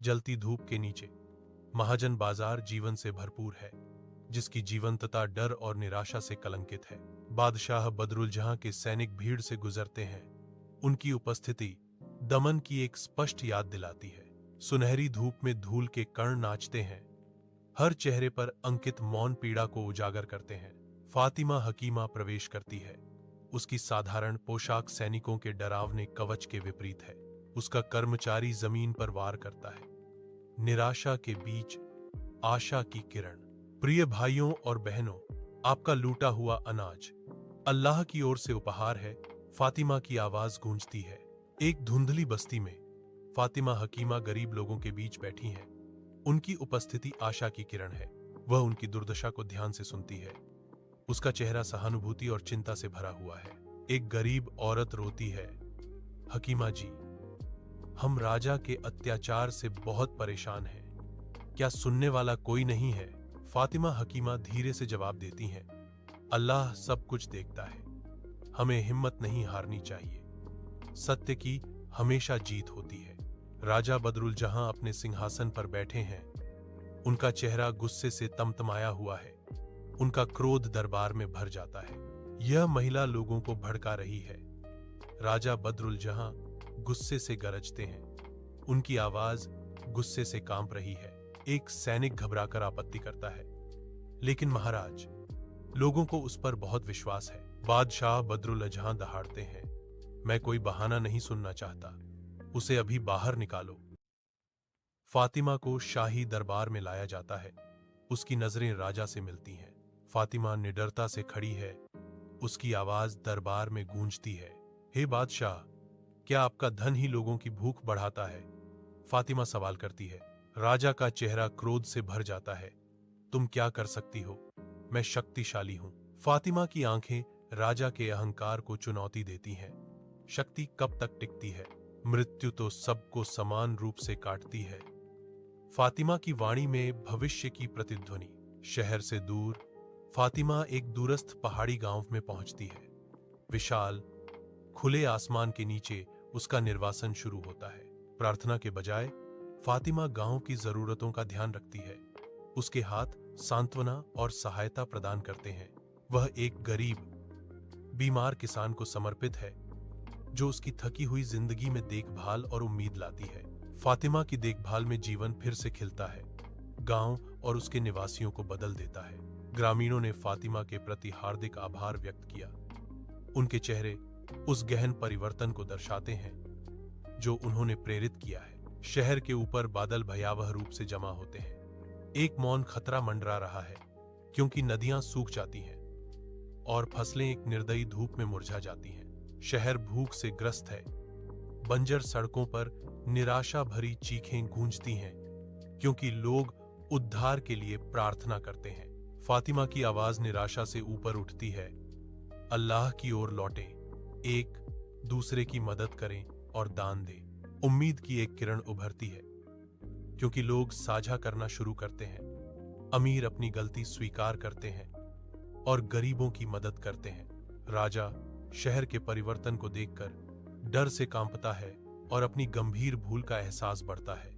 जलती धूप के नीचे महाजन बाजार जीवन से भरपूर है, जिसकी जीवंतता डर और निराशा से कलंकित है। बादशाह बदरुल जहां के सैनिक भीड़ से गुजरते हैं, उनकी उपस्थिति दमन की एक स्पष्ट याद दिलाती है। सुनहरी धूप में धूल के कण नाचते हैं, हर चेहरे पर अंकित मौन पीड़ा को उजागर करते हैं। फातिमा हकीमा प्रवेश करती है। उसकी साधारण पोशाक सैनिकों के डरावने कवच के विपरीत है। उसका कर्मचारी जमीन पर वार करता है। निराशा के बीच आशा की किरण। प्रिय भाइयों और बहनों, आपका लूटा हुआ अनाज अल्लाह की ओर से उपहार है। फातिमा की आवाज गूंजती है। एक धुंधली बस्ती में फातिमा हकीमा गरीब लोगों के बीच बैठी हैं। उनकी उपस्थिति आशा की किरण है। वह उनकी दुर्दशा को ध्यान से सुनती है। उसका चेहरा सहानुभूति और चिंता से भरा हुआ है। एक गरीब औरत रोती है, हकीमा जी, हम राजा के अत्याचार से बहुत परेशान हैं। क्या सुनने वाला कोई नहीं है? फातिमा हकीमा धीरे से जवाब देती हैं, अल्लाह सब कुछ देखता है। हमें हिम्मत नहीं हारनी चाहिए। सत्य की हमेशा जीत होती है। राजा बदरुल जहां अपने सिंहासन पर बैठे हैं, उनका चेहरा गुस्से से तमतमाया हुआ है। उनका क्रोध दरबार में भर जाता है। यह महिला लोगों को भड़का रही है। राजा बदरुल जहां गुस्से से गरजते हैं, उनकी आवाज गुस्से से कांप रही है। एक सैनिक घबराकर आपत्ति करता है, लेकिन महाराज, लोगों को उस पर बहुत विश्वास है। बादशाह बदरुल जहां दहाड़ते हैं, मैं कोई बहाना नहीं सुनना चाहता। उसे अभी बाहर निकालो। फातिमा को शाही दरबार में लाया जाता है। उसकी नजरें राजा से मिलती हैं। फातिमा निडरता से खड़ी है। उसकी आवाज दरबार में गूंजती है, हे बादशाह, क्या आपका धन ही लोगों की भूख बढ़ाता है? फातिमा सवाल करती है। राजा का चेहरा क्रोध से भर जाता है। तुम क्या कर सकती हो? मैं शक्तिशाली हूं। फातिमा की आंखें राजा के अहंकार को चुनौती देती हैं। शक्ति कब तक टिकती है? मृत्यु तो सबको समान रूप से काटती है। फातिमा की वाणी में भविष्य की प्रतिध्वनि। शहर से दूर फातिमा एक दूरस्थ पहाड़ी गांव में पहुंचती है। विशाल खुले आसमान के नीचे उसका निर्वासन शुरू होता है। प्रार्थना के बजाय फातिमा गांव की जरूरतों का ध्यान रखती है। उसके हाथ सांत्वना और सहायता प्रदान करते हैं। वह एक गरीब बीमार किसान को समर्पित है, जो उसकी थकी हुई जिंदगी में देखभाल और उम्मीद लाती है। फातिमा की देखभाल में जीवन फिर से खिलता है। गांव और उसके निवासियों को बदल देता है। ग्रामीणों ने फातिमा के प्रति हार्दिक आभार व्यक्त किया। उनके चेहरे उस गहन परिवर्तन को दर्शाते हैं जो उन्होंने प्रेरित किया है। शहर के ऊपर बादल भयावह रूप से जमा होते हैं। एक मौन खतरा मंडरा रहा है, क्योंकि नदियां सूख जाती हैं और फसलें एक निर्दयी धूप में मुरझा जाती हैं। शहर भूख से ग्रस्त है। बंजर सड़कों पर निराशा भरी चीखें गूंजती हैं, क्योंकि लोग उद्धार के लिए प्रार्थना करते हैं। फातिमा की आवाज निराशा से ऊपर उठती है, अल्लाह की ओर लौटें, एक दूसरे की मदद करें और दान दें। उम्मीद की एक किरण उभरती है, क्योंकि लोग साझा करना शुरू करते हैं। अमीर अपनी गलती स्वीकार करते हैं और गरीबों की मदद करते हैं। राजा शहर के परिवर्तन को देखकर डर से कांपता है और अपनी गंभीर भूल का एहसास बढ़ता है।